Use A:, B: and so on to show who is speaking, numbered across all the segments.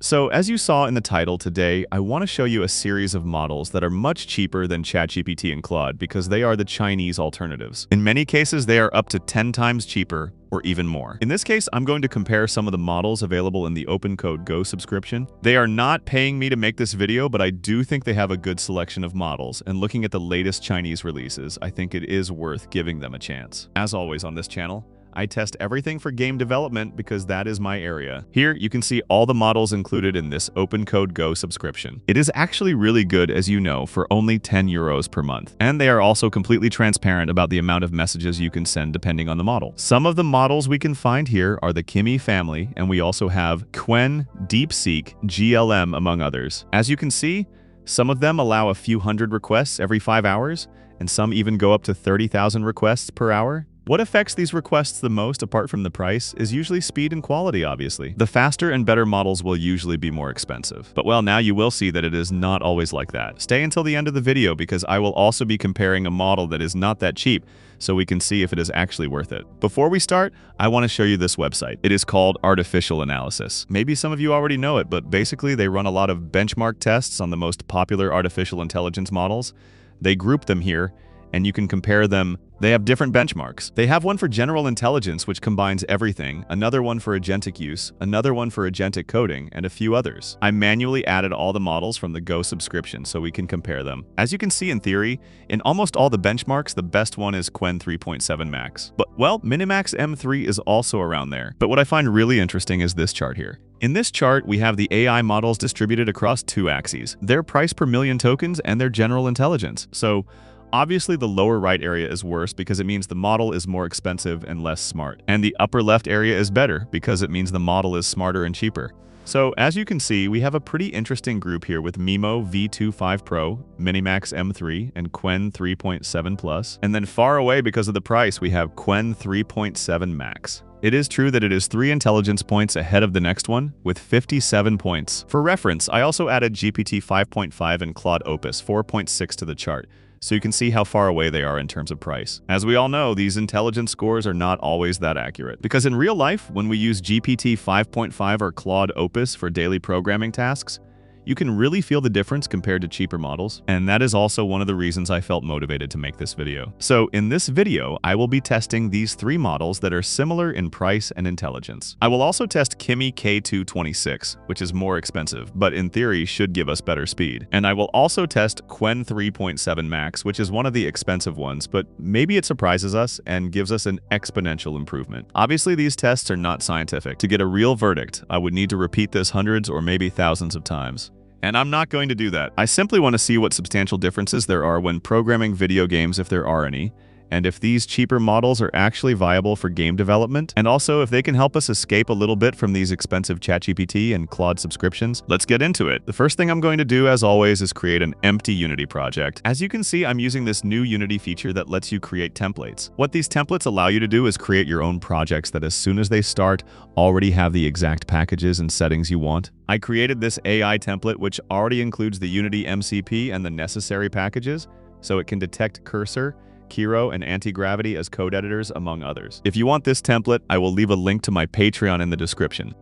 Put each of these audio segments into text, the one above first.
A: So as you saw in the title today, I want to show you a series of models that are much cheaper than ChatGPT and Claude because they are the Chinese alternatives. In many cases, they are up to 10 times cheaper or even more. In this case, I'm going to compare some of the models available in the OpenCode Go subscription. They are not paying me to make this video, but I do think they have a good selection of models, and looking at the latest Chinese releases, I think it is worth giving them a chance. As always on this channel, I test everything for game development because that is my area. Here, you can see all the models included in this OpenCode Go subscription. It is actually really good, as you know, for only 10 euros per month. And they are also completely transparent about the amount of messages you can send depending on the model. Some of the models we can find here are the Kimi family, and we also have Qwen, DeepSeek, GLM, among others. As you can see, some of them allow a few hundred requests every 5 hours, and some even go up to 30,000 requests per hour. What affects these requests the most, apart from the price, is usually speed and quality, obviously. The faster and better models will usually be more expensive. But well, now you will see that it is not always like that. Stay until the end of the video because I will also be comparing a model that is not that cheap, so we can see if it is actually worth it. Before we start, I want to show you this website. It is called Artificial Analysis. Maybe some of you already know it, but basically they run a lot of benchmark tests on the most popular artificial intelligence models. They group them here, and you can compare them. They have different benchmarks. They have one for general intelligence, which combines everything, another one for agentic use, another one for agentic coding, and a few others. I manually added all the models from the Go subscription so we can compare them. As you can see in theory, in almost all the benchmarks, the best one is Qwen 3.7 Max. But, well, Minimax M3 is also around there. But what I find really interesting is this chart here. In this chart, we have the AI models distributed across two axes, their price per million tokens and their general intelligence. So, obviously, the lower right area is worse because it means the model is more expensive and less smart. And the upper left area is better because it means the model is smarter and cheaper. So, as you can see, we have a pretty interesting group here with Mimo V2.5 Pro, Minimax M3, and Qwen 3.7 Plus. And then far away because of the price, we have Qwen 3.7 Max. It is true that it is 3 intelligence points ahead of the next one, with 57 points. For reference, I also added GPT 5.5 and Claude Opus 4.6 to the chart, so you can see how far away they are in terms of price. As we all know, these intelligence scores are not always that accurate. Because in real life, when we use GPT 5.5 or Claude Opus for daily programming tasks, you can really feel the difference compared to cheaper models, and that is also one of the reasons I felt motivated to make this video. So in this video, I will be testing these 3 models that are similar in price and intelligence. I will also test Kimi K2.6, which is more expensive, but in theory should give us better speed. And I will also test Qwen 3.7 Max, which is one of the expensive ones, but maybe it surprises us and gives us an exponential improvement. Obviously, these tests are not scientific. To get a real verdict, I would need to repeat this hundreds or maybe thousands of times. And I'm not going to do that. I simply want to see what substantial differences there are when programming video games, if there are any, and if these cheaper models are actually viable for game development, and also if they can help us escape a little bit from these expensive ChatGPT and Claude subscriptions. Let's get into it. The first thing I'm going to do, as always, is create an empty Unity project. As you can see, I'm using this new Unity feature that lets you create templates. What these templates allow you to do is create your own projects that as soon as they start, already have the exact packages and settings you want. I created this AI template which already includes the Unity MCP and the necessary packages, so it can detect cursor, Kiro, and anti-gravity as code editors, among others. If you want this template, I will leave a link to my Patreon in the description.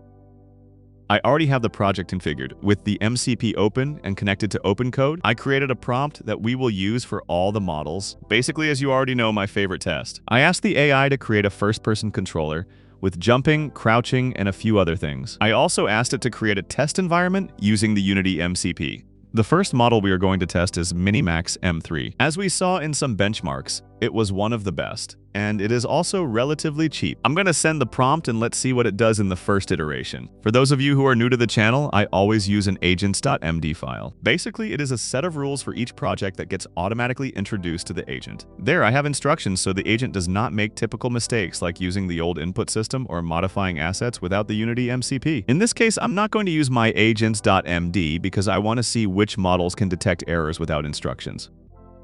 A: I already have the project configured. With the MCP open and connected to OpenCode, I created a prompt that we will use for all the models. Basically, as you already know, my favorite test. I asked the AI to create a first-person controller with jumping, crouching, and a few other things. I also asked it to create a test environment using the Unity MCP. The first model we are going to test is Minimax M3. As we saw in some benchmarks, it was one of the best, and it is also relatively cheap. I'm going to send the prompt and let's see what it does in the first iteration. For those of you who are new to the channel, I always use an agents.md file. Basically, it is a set of rules for each project that gets automatically introduced to the agent. There, I have instructions so the agent does not make typical mistakes like using the old input system or modifying assets without the Unity MCP. In this case, I'm not going to use my agents.md because I want to see which models can detect errors without instructions.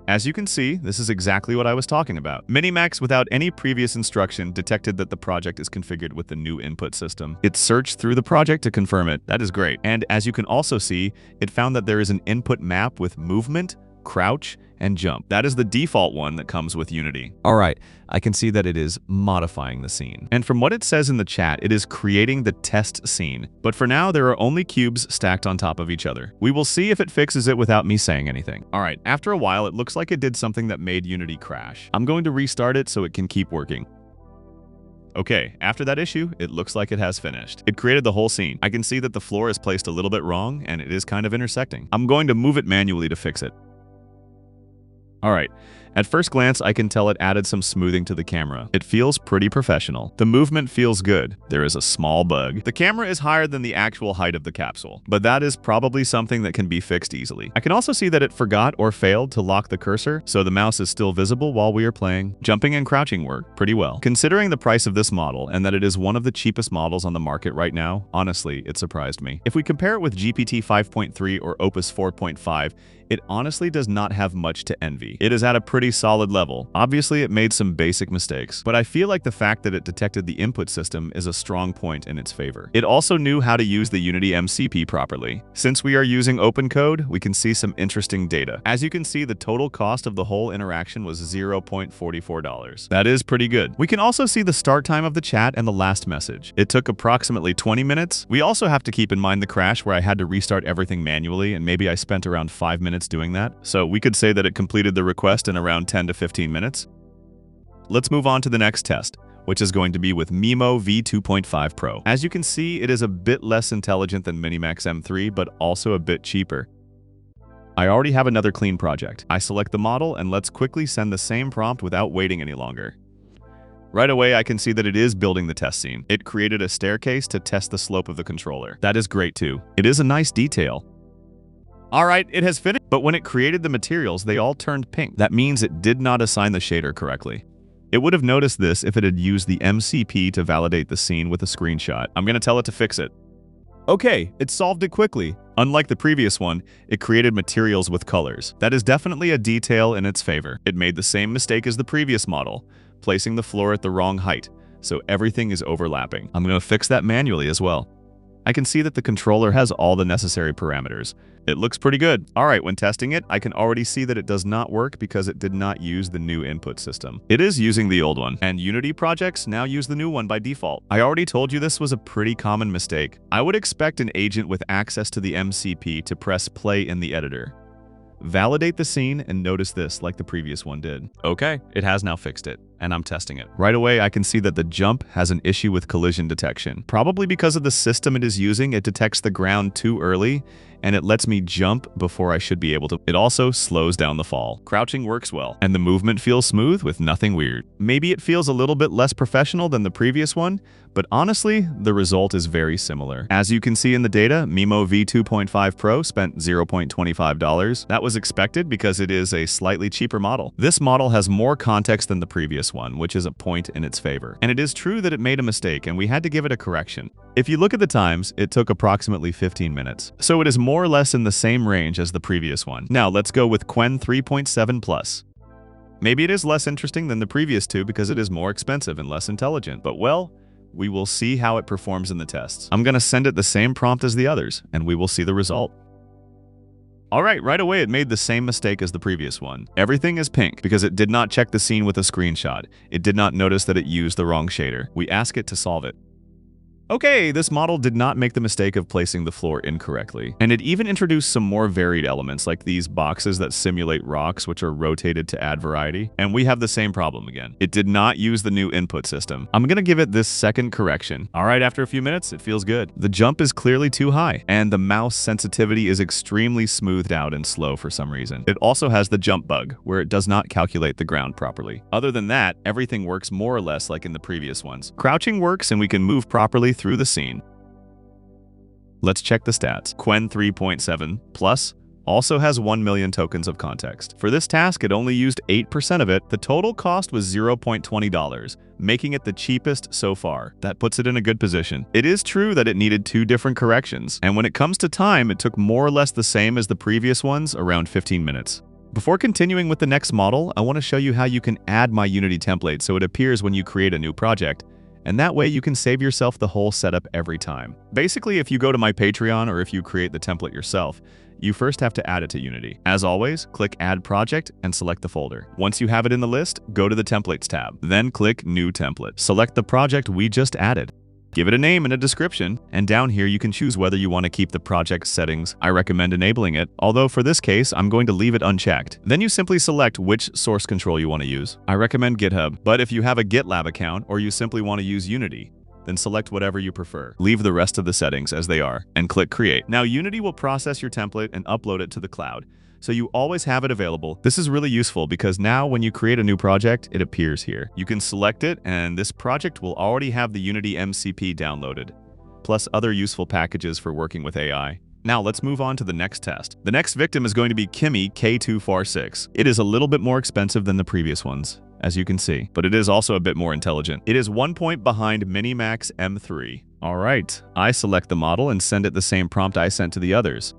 A: As you can see, this is exactly what I was talking about. Minimax, without any previous instruction, detected that the project is configured with the new input system. It searched through the project to confirm it. That is great. And as you can also see, it found that there is an input map with movement, crouch, and jump. That is the default one that comes with Unity. Alright, I can see that it is modifying the scene. And from what it says in the chat, it is creating the test scene. But for now, there are only cubes stacked on top of each other. We will see if it fixes it without me saying anything. Alright, after a while, it looks like it did something that made Unity crash. I'm going to restart it so it can keep working. Okay, after that issue, it looks like it has finished. It created the whole scene. I can see that the floor is placed a little bit wrong, and it is kind of intersecting. I'm going to move it manually to fix it. Alright, at first glance, I can tell it added some smoothing to the camera. It feels pretty professional. The movement feels good. There is a small bug. The camera is higher than the actual height of the capsule, but that is probably something that can be fixed easily. I can also see that it forgot or failed to lock the cursor, so the mouse is still visible while we are playing. Jumping and crouching work pretty well. Considering the price of this model and that it is one of the cheapest models on the market right now, honestly, it surprised me. If we compare it with GPT 5.3 or Opus 4.5, it honestly does not have much to envy. It is at a pretty solid level. Obviously, it made some basic mistakes, but I feel like the fact that it detected the input system is a strong point in its favor. It also knew how to use the Unity MCP properly. Since we are using OpenCode, we can see some interesting data. As you can see, the total cost of the whole interaction was $0.44. That is pretty good. We can also see the start time of the chat and the last message. It took approximately 20 minutes. We also have to keep in mind the crash where I had to restart everything manually, and maybe I spent around 5 minutes doing that. So we could say that it completed the request in around 10 to 15 minutes. Let's move on to the next test, which is going to be with Mimo V2.5 Pro. As you can see, it is a bit less intelligent than Minimax M3, but also a bit cheaper. I already have another clean project. I select the model, and let's quickly send the same prompt without waiting any longer. Right away, I can see that it is building the test scene. It created a staircase to test the slope of the controller. That is great too. It is a nice detail. Alright, it has finished, but when it created the materials, they all turned pink. That means it did not assign the shader correctly. It would have noticed this if it had used the MCP to validate the scene with a screenshot. I'm going to tell it to fix it. Okay, it solved it quickly. Unlike the previous one, it created materials with colors. That is definitely a detail in its favor. It made the same mistake as the previous model, placing the floor at the wrong height, so everything is overlapping. I'm going to fix that manually as well. I can see that the controller has all the necessary parameters. It looks pretty good. Alright, when testing it, I can already see that it does not work because it did not use the new input system. It is using the old one, and Unity projects now use the new one by default. I already told you this was a pretty common mistake. I would expect an agent with access to the MCP to press play in the editor. Validate the scene and notice this like the previous one did. Okay, it has now fixed it, and I'm testing it. Right away, I can see that the jump has an issue with collision detection. Probably because of the system it is using, it detects the ground too early, and it lets me jump before I should be able to. It also slows down the fall. Crouching works well, and the movement feels smooth with nothing weird. Maybe it feels a little bit less professional than the previous one, but honestly, the result is very similar. As you can see in the data, Mimo V2.5 Pro spent $0.25. That was expected because it is a slightly cheaper model. This model has more context than the previous one, which is a point in its favor. And it is true that it made a mistake, and we had to give it a correction. If you look at the times, it took approximately 15 minutes. So it is more or less in the same range as the previous one. Now let's go with Qwen 3.7 Plus. Maybe it is less interesting than the previous two because it is more expensive and less intelligent, but well, we will see how it performs in the tests. I'm going to send it the same prompt as the others, and we will see the result. Alright, right away it made the same mistake as the previous one. Everything is pink because it did not check the scene with a screenshot. It did not notice that it used the wrong shader. We ask it to solve it. Okay, this model did not make the mistake of placing the floor incorrectly, and it even introduced some more varied elements like these boxes that simulate rocks which are rotated to add variety, and we have the same problem again. It did not use the new input system. I'm gonna give it this second correction. Alright, after a few minutes, it feels good. The jump is clearly too high, and the mouse sensitivity is extremely smoothed out and slow for some reason. It also has the jump bug, where it does not calculate the ground properly. Other than that, everything works more or less like in the previous ones. Crouching works and we can move properly through the scene. Let's check the stats. Qwen 3.7 Plus also has 1 million tokens of context. For this task, it only used 8% of it. The total cost was $0.20, making it the cheapest so far. That puts it in a good position. It is true that it needed 2 different corrections, and when it comes to time, it took more or less the same as the previous ones, around 15 minutes. Before continuing with the next model, I want to show you how you can add my Unity template so it appears when you create a new project, And that way you can save yourself the whole setup every time. Basically, if you go to my Patreon or if you create the template yourself, you first have to add it to Unity. As always, click Add Project and select the folder. Once you have it in the list, go to the Templates tab. Then click New Template. Select the project we just added. Give it a name and a description, and down here you can choose whether you want to keep the project settings. I recommend enabling it, although for this case, I'm going to leave it unchecked. Then you simply select which source control you want to use. I recommend GitHub, but if you have a GitLab account or you simply want to use Unity, then select whatever you prefer. Leave the rest of the settings as they are, and click Create. Now Unity will process your template and upload it to the cloud, so you always have it available. This is really useful because now when you create a new project, it appears here. You can select it, and this project will already have the Unity MCP downloaded, plus other useful packages for working with AI. Now let's move on to the next test. The next victim is going to be Kimi K2.6. It is a little bit more expensive than the previous ones, as you can see, but it is also a bit more intelligent. It is 1 point behind Minimax M3. All right, I select the model and send it the same prompt I sent to the others.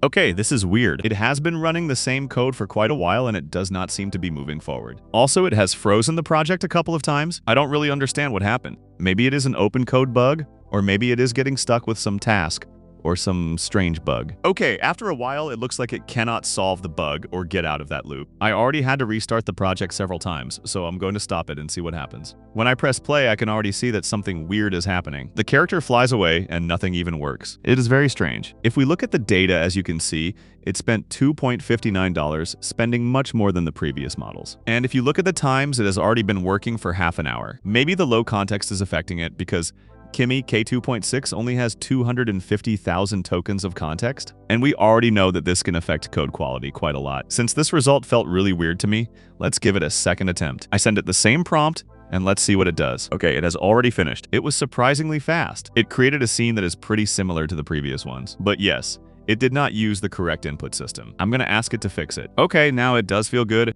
A: Okay, this is weird. It has been running the same code for quite a while and it does not seem to be moving forward. Also, it has frozen the project a couple of times. I don't really understand what happened. Maybe it is an OpenCode bug, or maybe it is getting stuck with some task or some strange bug. Okay, after a while, it looks like it cannot solve the bug or get out of that loop. I already had to restart the project several times, so I'm going to stop it and see what happens. When I press play, I can already see that something weird is happening. The character flies away and nothing even works. It is very strange. If we look at the data, as you can see, it spent $2.59, spending much more than the previous models. And if you look at the times, it has already been working for half an hour. Maybe the low context is affecting it because Kimi K2.6 only has 250,000 tokens of context, and we already know that this can affect code quality quite a lot. Since this result felt really weird to me, let's give it a second attempt. I send it the same prompt, and let's see what it does. Okay, it has already finished. It was surprisingly fast. It created a scene that is pretty similar to the previous ones. But yes, it did not use the correct input system. I'm gonna ask it to fix it. Okay, now it does feel good.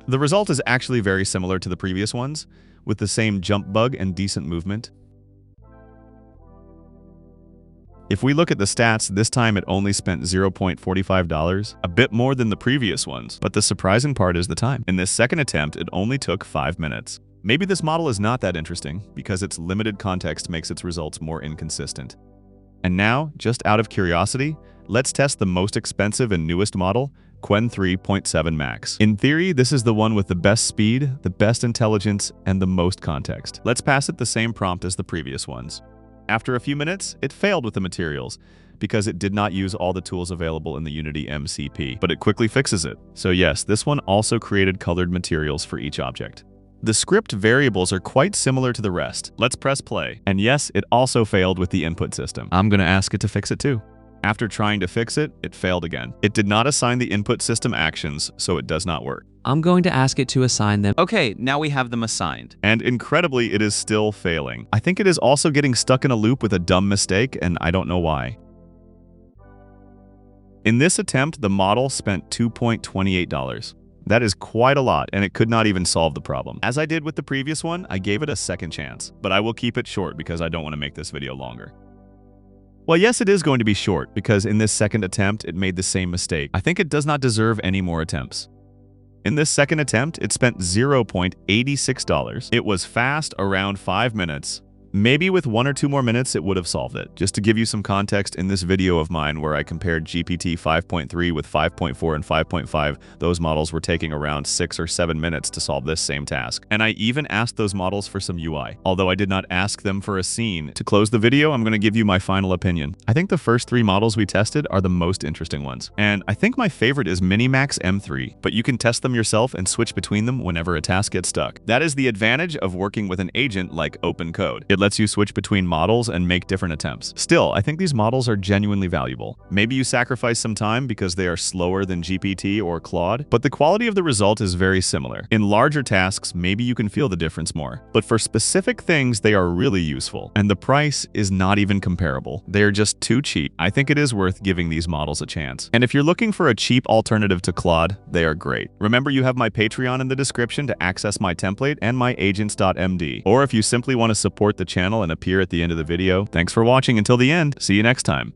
A: The result is actually very similar to the previous ones, with the same jump bug and decent movement. If we look at the stats, this time it only spent $0.45, a bit more than the previous ones. But the surprising part is the time. In this second attempt, it only took 5 minutes. Maybe this model is not that interesting because its limited context makes its results more inconsistent. And now, just out of curiosity, let's test the most expensive and newest model, Qwen 3.7 Max. In theory, this is the one with the best speed, the best intelligence, and the most context. Let's pass it the same prompt as the previous ones. After a few minutes, it failed with the materials because it did not use all the tools available in the Unity MCP, but it quickly fixes it. So yes, this one also created colored materials for each object. The script variables are quite similar to the rest. Let's press play. And yes, it also failed with the input system. I'm gonna ask it to fix it too. After trying to fix it, it failed again. It did not assign the input system actions, so it does not work.
B: I'm going to ask it to assign them. Okay, now we have them assigned.
A: And incredibly, it is still failing. I think it is also getting stuck in a loop with a dumb mistake, and I don't know why. In this attempt, the model spent $2.28. That is quite a lot, and it could not even solve the problem. As I did with the previous one, I gave it a second chance, but I will keep it short because I don't want to make this video longer. Well, yes, it is going to be short because in this second attempt, it made the same mistake. I think it does not deserve any more attempts. In this second attempt, it spent $0.86. It was fast, around 5 minutes. Maybe with 1 or 2 more minutes, it would have solved it. Just to give you some context, in this video of mine where I compared GPT 5.3 with 5.4 and 5.5, those models were taking around 6 or 7 minutes to solve this same task. And I even asked those models for some UI, although I did not ask them for a scene. To close the video, I'm going to give you my final opinion. I think the first 3 models we tested are the most interesting ones. And I think my favorite is Minimax M3, but you can test them yourself and switch between them whenever a task gets stuck. That is the advantage of working with an agent like OpenCode. It lets you switch between models and make different attempts. Still, I think these models are genuinely valuable. Maybe you sacrifice some time because they are slower than GPT or Claude, but the quality of the result is very similar. In larger tasks, maybe you can feel the difference more. But for specific things, they are really useful. And the price is not even comparable. They are just too cheap. I think it is worth giving these models a chance. And if you're looking for a cheap alternative to Claude, they are great. Remember, you have my Patreon in the description to access my template and my agents.md. Or if you simply want to support the channel and appear at the end of the video, thanks for watching until the end. See you next time.